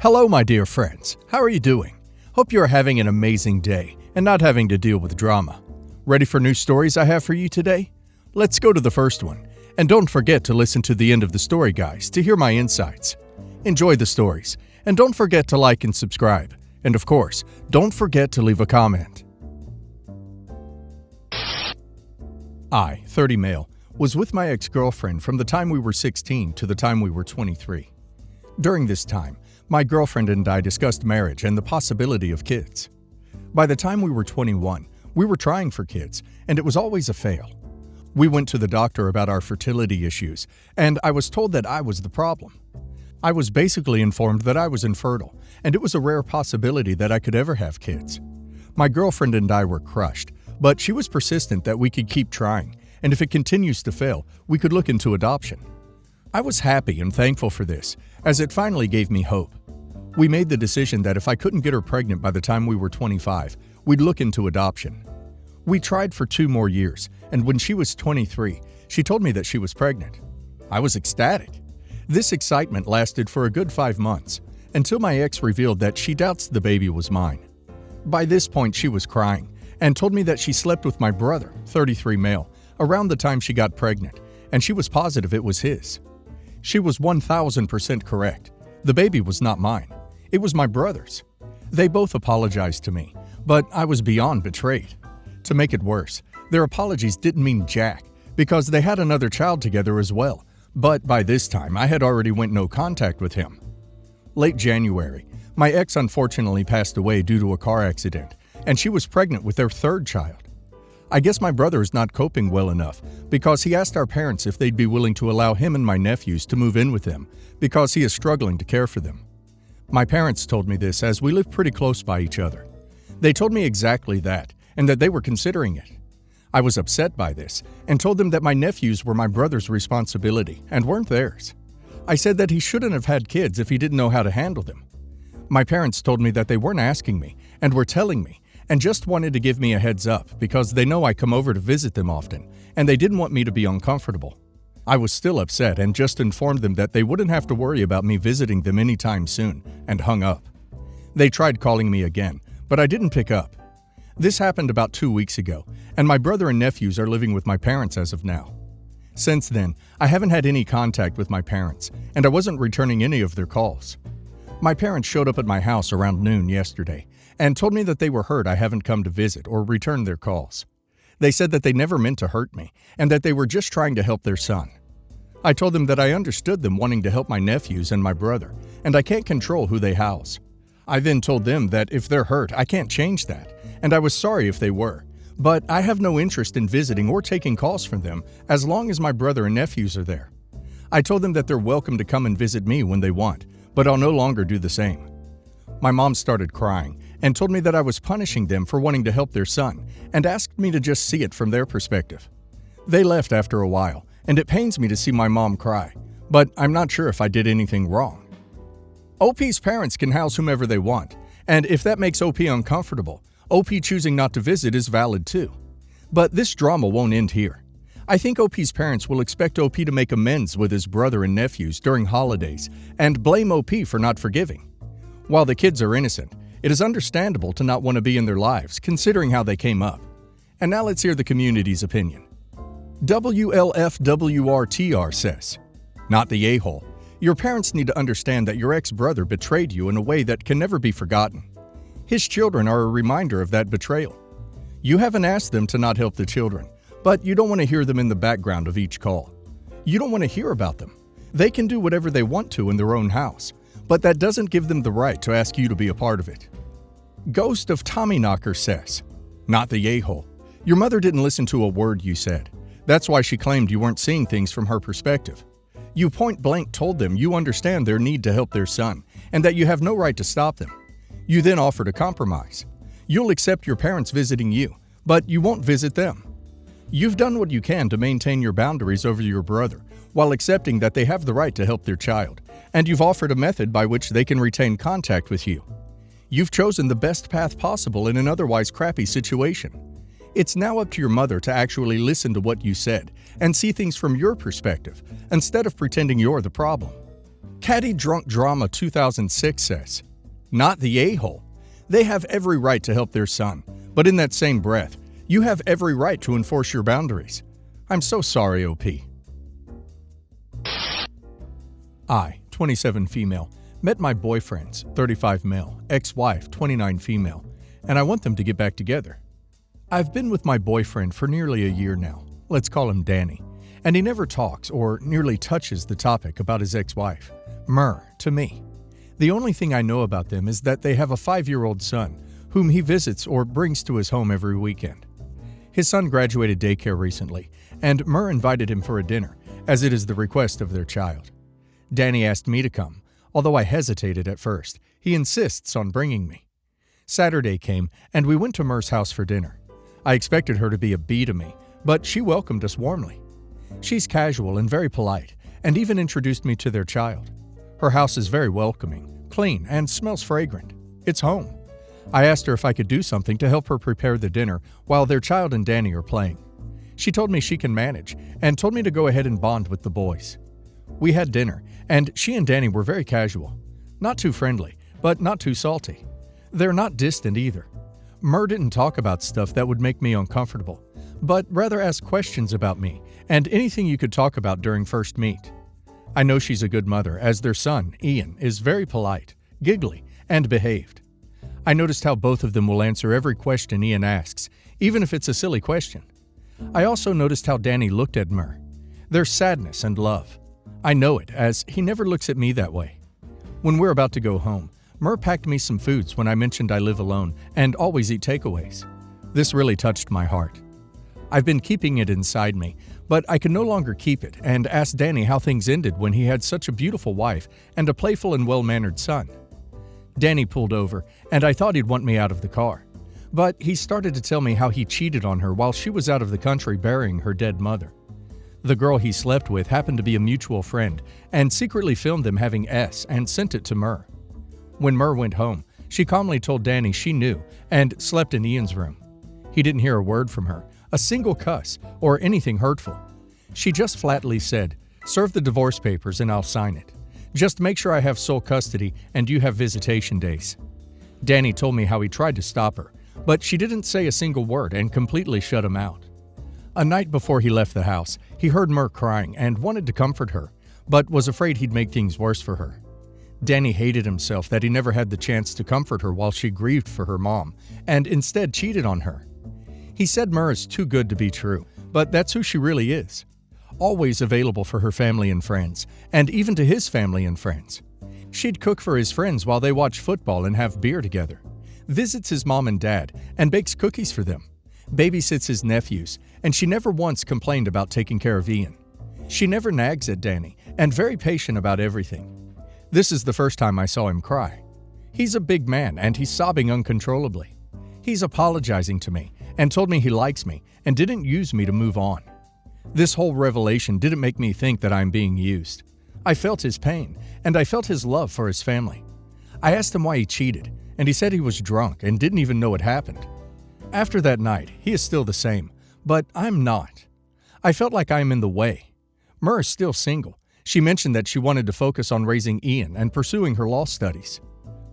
Hello, my dear friends. How are you doing? Hope you are having an amazing day and not having to deal with drama. Ready for new stories I have for you today? Let's go to the first one. And don't forget to listen to the end of the story, guys, to hear my insights. Enjoy the stories. And don't forget to like and subscribe. And of course, don't forget to leave a comment. I, 30 male, was with my ex-girlfriend from the time we were 16 to the time we were 23. During this time, my girlfriend and I discussed marriage and the possibility of kids. By the time we were 21, we were trying for kids, and it was always a fail. We went to the doctor about our fertility issues, and I was told that I was the problem. I was basically informed that I was infertile, and it was a rare possibility that I could ever have kids. My girlfriend and I were crushed, but she was persistent that we could keep trying, and if it continues to fail, we could look into adoption. I was happy and thankful for this, as it finally gave me hope. We made the decision that if I couldn't get her pregnant by the time we were 25, we'd look into adoption. We tried for 2 more years, and when she was 23, she told me that she was pregnant. I was ecstatic. This excitement lasted for a good 5 months, until my ex revealed that she doubts the baby was mine. By this point, she was crying, and told me that she slept with my brother, 33 male, around the time she got pregnant, and she was positive it was his. She was 1000% correct. The baby was not mine. It was my brother's. They both apologized to me, but I was beyond betrayed. To make it worse, their apologies didn't mean jack, because they had another child together as well, but by this time I had already went no contact with him. Late January, my ex unfortunately passed away due to a car accident, and she was pregnant with their 3rd child. I guess my brother is not coping well enough, because he asked our parents if they'd be willing to allow him and my nephews to move in with him, because he is struggling to care for them. My parents told me this as we live pretty close by each other. They told me exactly that, and that they were considering it. I was upset by this, and told them that my nephews were my brother's responsibility and weren't theirs. I said that he shouldn't have had kids if he didn't know how to handle them. My parents told me that they weren't asking me, and were telling me, and just wanted to give me a heads up because they know I come over to visit them often, and they didn't want me to be uncomfortable. I was still upset and just informed them that they wouldn't have to worry about me visiting them anytime soon, and hung up. They tried calling me again, but I didn't pick up. This happened about 2 weeks ago, and my brother and nephews are living with my parents as of now. Since then, I haven't had any contact with my parents, and I wasn't returning any of their calls. My parents showed up at my house around noon yesterday, and told me that they were hurt I haven't come to visit or return their calls. They said that they never meant to hurt me, and that they were just trying to help their son. I told them that I understood them wanting to help my nephews and my brother, and I can't control who they house. I then told them that if they're hurt, I can't change that, and I was sorry if they were, but I have no interest in visiting or taking calls from them as long as my brother and nephews are there. I told them that they're welcome to come and visit me when they want, but I'll no longer do the same. My mom started crying and told me that I was punishing them for wanting to help their son, and asked me to just see it from their perspective. They left after a while, and it pains me to see my mom cry, but I'm not sure if I did anything wrong. OP's parents can house whomever they want, and if that makes OP uncomfortable, OP choosing not to visit is valid too. But this drama won't end here. I think OP's parents will expect OP to make amends with his brother and nephews during holidays, and blame OP for not forgiving. While the kids are innocent, it is understandable to not want to be in their lives, considering how they came up. And now let's hear the community's opinion. WLFWRTR says, "Not the a-hole. Your parents need to understand that your ex-brother betrayed you in a way that can never be forgotten. His children are a reminder of that betrayal. You haven't asked them to not help the children, but you don't want to hear them in the background of each call. You don't want to hear about them. They can do whatever they want to in their own house, but that doesn't give them the right to ask you to be a part of it." Ghost of Tommyknocker says, "Not the a-hole. Your mother didn't listen to a word you said. That's why she claimed you weren't seeing things from her perspective. You point blank told them you understand their need to help their son, and that you have no right to stop them. You then offered a compromise. You'll accept your parents visiting you, but you won't visit them. You've done what you can to maintain your boundaries over your brother, while accepting that they have the right to help their child, and you've offered a method by which they can retain contact with you. You've chosen the best path possible in an otherwise crappy situation. It's now up to your mother to actually listen to what you said and see things from your perspective, instead of pretending you're the problem." Caddy Drunk Drama 2006 says, "Not the a-hole. They have every right to help their son, but in that same breath, you have every right to enforce your boundaries. I'm so sorry, OP." I, 27 female, met my boyfriend's 35 male, ex-wife, 29 female, and I want them to get back together. I've been with my boyfriend for nearly a year now. Let's call him Danny. And he never talks or nearly touches the topic about his ex-wife, Myrrh, to me. The only thing I know about them is that they have a 5-year-old son, whom he visits or brings to his home every weekend. His son graduated daycare recently, and Myrrh invited him for a dinner, as it is the request of their child. Danny asked me to come, although I hesitated at first. He insists on bringing me. Saturday came, and we went to Myrrh's house for dinner. I expected her to be a bee to me, but she welcomed us warmly. She's casual and very polite, and even introduced me to their child. Her house is very welcoming, clean, and smells fragrant. It's home. I asked her if I could do something to help her prepare the dinner while their child and Danny are playing. She told me she can manage, and told me to go ahead and bond with the boys. We had dinner, and she and Danny were very casual. Not too friendly, but not too salty. They're not distant either. Myrrh didn't talk about stuff that would make me uncomfortable, but rather ask questions about me and anything you could talk about during first meet. I know she's a good mother, as their son, Ian, is very polite, giggly, and behaved. I noticed how both of them will answer every question Ian asks, even if it's a silly question. I also noticed how Danny looked at Myrrh. There's sadness and love. I know it, as he never looks at me that way. When we're about to go home, Myrrh packed me some foods when I mentioned I live alone and always eat takeaways. This really touched my heart. I've been keeping it inside me, but I could no longer keep it and asked Danny how things ended when he had such a beautiful wife and a playful and well-mannered son. Danny pulled over, and I thought he'd want me out of the car. But he started to tell me how he cheated on her while she was out of the country burying her dead mother. The girl he slept with happened to be a mutual friend and secretly filmed them having S and sent it to Myrrh. When Myrrh went home, she calmly told Danny she knew and slept in Ian's room. He didn't hear a word from her, a single cuss, or anything hurtful. She just flatly said, "Serve the divorce papers and I'll sign it. Just make sure I have sole custody and you have visitation days." Danny told me how he tried to stop her, but she didn't say a single word and completely shut him out. A night before he left the house, he heard Myrrh crying and wanted to comfort her, but was afraid he'd make things worse for her. Danny hated himself that he never had the chance to comfort her while she grieved for her mom, and instead cheated on her. He said Myrrh is too good to be true, but that's who she really is. Always available for her family and friends, and even to his family and friends. She'd cook for his friends while they watch football and have beer together, visits his mom and dad, and bakes cookies for them, babysits his nephews, and she never once complained about taking care of Ian. She never nags at Danny, and very patient about everything. This is the first time I saw him cry. He's a big man, and he's sobbing uncontrollably. He's apologizing to me, and told me he likes me, and didn't use me to move on. This whole revelation didn't make me think that I'm being used. I felt his pain, and I felt his love for his family. I asked him why he cheated, and he said he was drunk and didn't even know it happened. After that night, he is still the same, but I'm not. I felt like I'm in the way. Myrrh is still single. She mentioned that she wanted to focus on raising Ian and pursuing her law studies.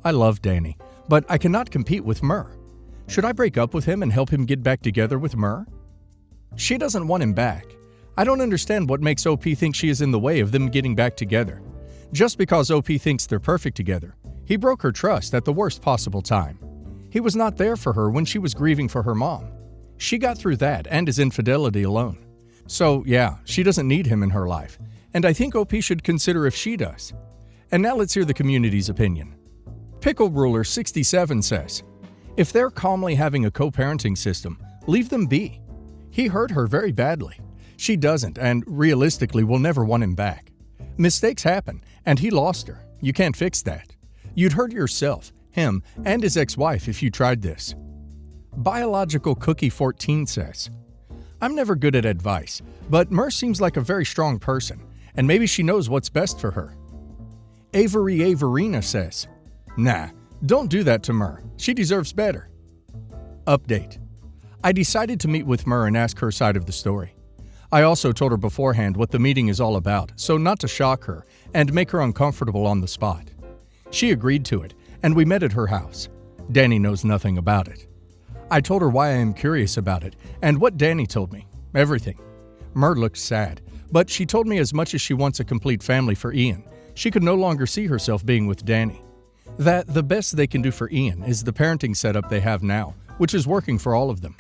I love Danny, but I cannot compete with Myrrh. Should I break up with him and help him get back together with Myrrh? She doesn't want him back. I don't understand what makes OP think she is in the way of them getting back together. Just because OP thinks they're perfect together, he broke her trust at the worst possible time. He was not there for her when she was grieving for her mom. She got through that and his infidelity alone. So yeah, she doesn't need him in her life, and I think OP should consider if she does. And now let's hear the community's opinion. Pickle Ruler 67 says, "If they're calmly having a co-parenting system, leave them be. He hurt her very badly. She doesn't, and realistically will never want him back. Mistakes happen, and he lost her. You can't fix that. You'd hurt yourself, him, and his ex-wife if you tried this." Biological Cookie 14 says, "I'm never good at advice, but Myrrh seems like a very strong person, and maybe she knows what's best for her." Avery Averina says, "Nah, don't do that to Myrrh. She deserves better." Update. I decided to meet with Myrrh and ask her side of the story. I also told her beforehand what the meeting is all about, so not to shock her and make her uncomfortable on the spot. She agreed to it, and we met at her house. Danny knows nothing about it. I told her why I am curious about it, and what Danny told me. Everything. Mer looked sad, but she told me as much as she wants a complete family for Ian, she could no longer see herself being with Danny. That the best they can do for Ian is the parenting setup they have now, which is working for all of them.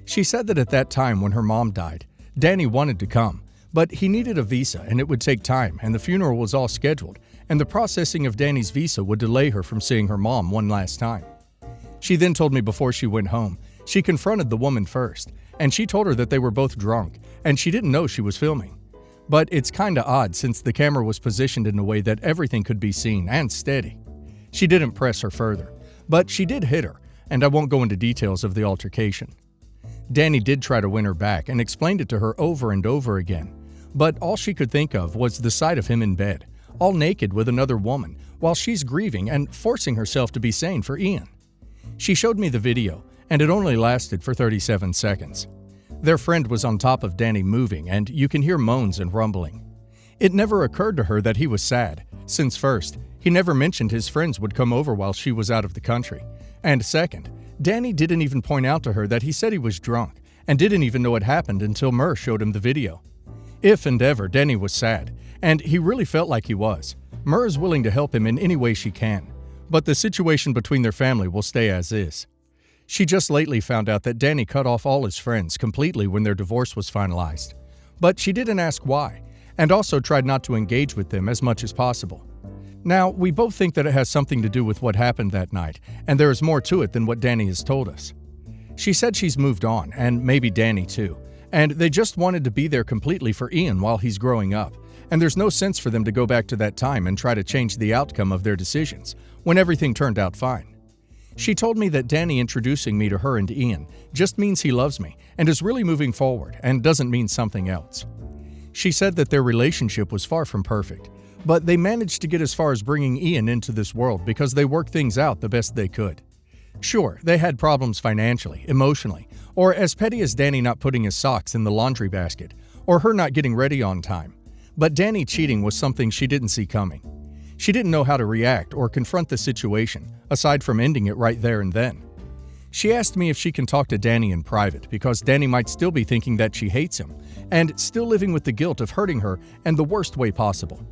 She said that at that time when her mom died, Danny wanted to come, but he needed a visa and it would take time, and the funeral was all scheduled, and the processing of Danny's visa would delay her from seeing her mom one last time. She then told me before she went home, she confronted the woman first, and she told her that they were both drunk, and she didn't know she was filming. But it's kinda odd since the camera was positioned in a way that everything could be seen and steady. She didn't press her further, but she did hit her, and I won't go into details of the altercation. Danny did try to win her back and explained it to her over and over again, but all she could think of was the sight of him in bed, all naked with another woman, while she's grieving and forcing herself to be sane for Ian. She showed me the video, and it only lasted for 37 seconds. Their friend was on top of Danny moving, and you can hear moans and rumbling. It never occurred to her that he was sad, since first, he never mentioned his friends would come over while she was out of the country, and second, Danny didn't even point out to her that he said he was drunk, and didn't even know what happened until Mer showed him the video. If and ever Danny was sad, and he really felt like he was, Mer is willing to help him in any way she can, but the situation between their family will stay as is. She just lately found out that Danny cut off all his friends completely when their divorce was finalized, but she didn't ask why, and also tried not to engage with them as much as possible. Now, we both think that it has something to do with what happened that night, and there is more to it than what Danny has told us. She said she's moved on, and maybe Danny too, and they just wanted to be there completely for Ian while he's growing up, and there's no sense for them to go back to that time and try to change the outcome of their decisions when everything turned out fine. She told me that Danny introducing me to her and Ian just means he loves me and is really moving forward and doesn't mean something else. She said that their relationship was far from perfect, but they managed to get as far as bringing Ian into this world because they worked things out the best they could. Sure, they had problems financially, emotionally, or as petty as Danny not putting his socks in the laundry basket, or her not getting ready on time. But Danny cheating was something she didn't see coming. She didn't know how to react or confront the situation, aside from ending it right there and then. She asked me if she can talk to Danny in private because Danny might still be thinking that she hates him and still living with the guilt of hurting her in the worst way possible.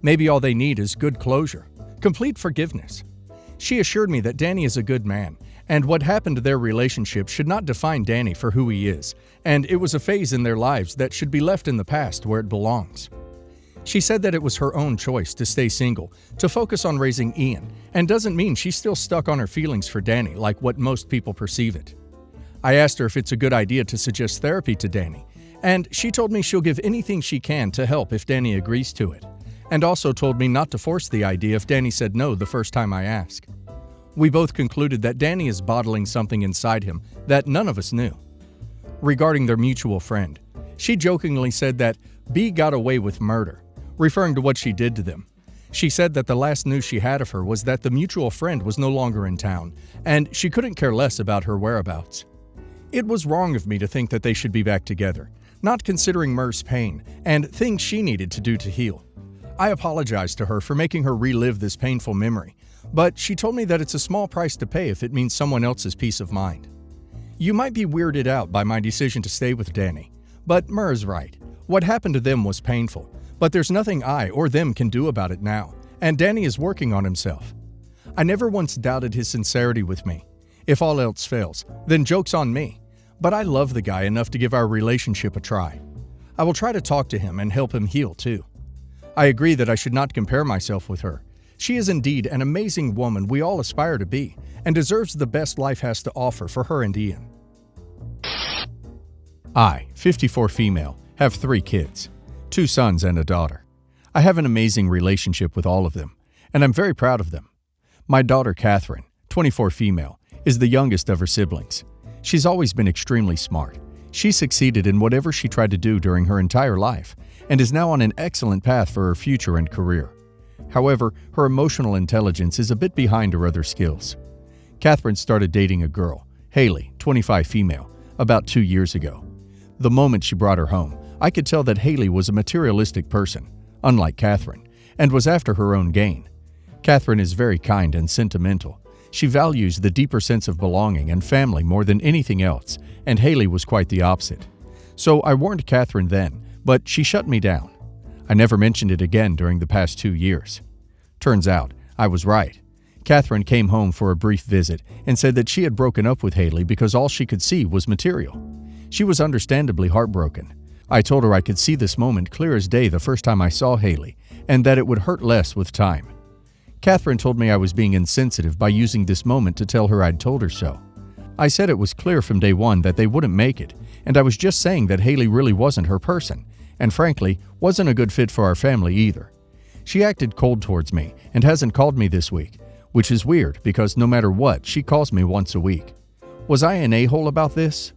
Maybe all they need is good closure, complete forgiveness. She assured me that Danny is a good man, and what happened to their relationship should not define Danny for who he is, and it was a phase in their lives that should be left in the past where it belongs. She said that it was her own choice to stay single, to focus on raising Ian, and doesn't mean she's still stuck on her feelings for Danny like what most people perceive it. I asked her if it's a good idea to suggest therapy to Danny, and she told me she'll give anything she can to help if Danny agrees to it, and also told me not to force the idea if Danny said no the first time I asked. We both concluded that Danny is bottling something inside him that none of us knew. Regarding their mutual friend, she jokingly said that B got away with murder, referring to what she did to them. She said that the last news she had of her was that the mutual friend was no longer in town, and she couldn't care less about her whereabouts. It was wrong of me to think that they should be back together, not considering Mer's pain and things she needed to do to heal. I apologized to her for making her relive this painful memory, but she told me that it's a small price to pay if it means someone else's peace of mind. You might be weirded out by my decision to stay with Danny, but Mer is right. What happened to them was painful, but there's nothing I or them can do about it now, and Danny is working on himself. I never once doubted his sincerity with me. If all else fails, then joke's on me, but I love the guy enough to give our relationship a try. I will try to talk to him and help him heal too. I agree that I should not compare myself with her. She is indeed an amazing woman we all aspire to be, and deserves the best life has to offer for her and Ian. I, 54 female, have 3 kids. 2 sons and a daughter. I have an amazing relationship with all of them, and I'm very proud of them. My daughter Catherine, 24 female, is the youngest of her siblings. She's always been extremely smart. She succeeded in whatever she tried to do during her entire life, and is now on an excellent path for her future and career. However, her emotional intelligence is a bit behind her other skills. Catherine started dating a girl, Haley, 25 female, about 2 years ago. The moment she brought her home, I could tell that Haley was a materialistic person, unlike Catherine, and was after her own gain. Catherine is very kind and sentimental. She values the deeper sense of belonging and family more than anything else, and Haley was quite the opposite. So I warned Catherine then, but she shut me down. I never mentioned it again during the past 2 years. Turns out, I was right. Catherine came home for a brief visit and said that she had broken up with Haley because all she could see was material. She was understandably heartbroken. I told her I could see this moment clear as day the first time I saw Haley, and that it would hurt less with time. Catherine told me I was being insensitive by using this moment to tell her I'd told her so. I said it was clear from day one that they wouldn't make it, and I was just saying that Haley really wasn't her person, and frankly, wasn't a good fit for our family either. She acted cold towards me and hasn't called me this week, which is weird because no matter what, she calls me once a week. Was I an a-hole about this?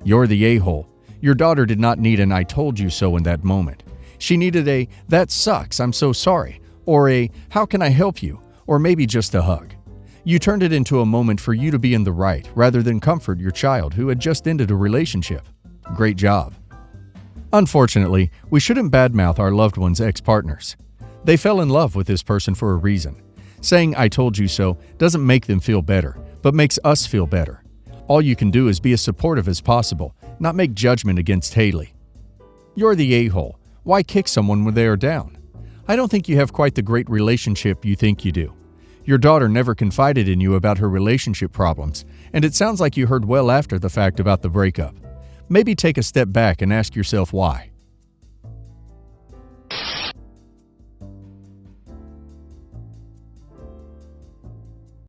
You're the a-hole. Your daughter did not need an "I told you so" in that moment. She needed a "that sucks, I'm so sorry," or a "how can I help you," or maybe just a hug. You turned it into a moment for you to be in the right rather than comfort your child who had just ended a relationship. Great job. Unfortunately, we shouldn't badmouth our loved ones' ex-partners. They fell in love with this person for a reason. Saying "I told you so" doesn't make them feel better, but makes us feel better. All you can do is be as supportive as possible, not make judgment against Haley. You're the a-hole. Why kick someone when they are down? I don't think you have quite the great relationship you think you do. Your daughter never confided in you about her relationship problems, and it sounds like you heard well after the fact about the breakup. Maybe take a step back and ask yourself why.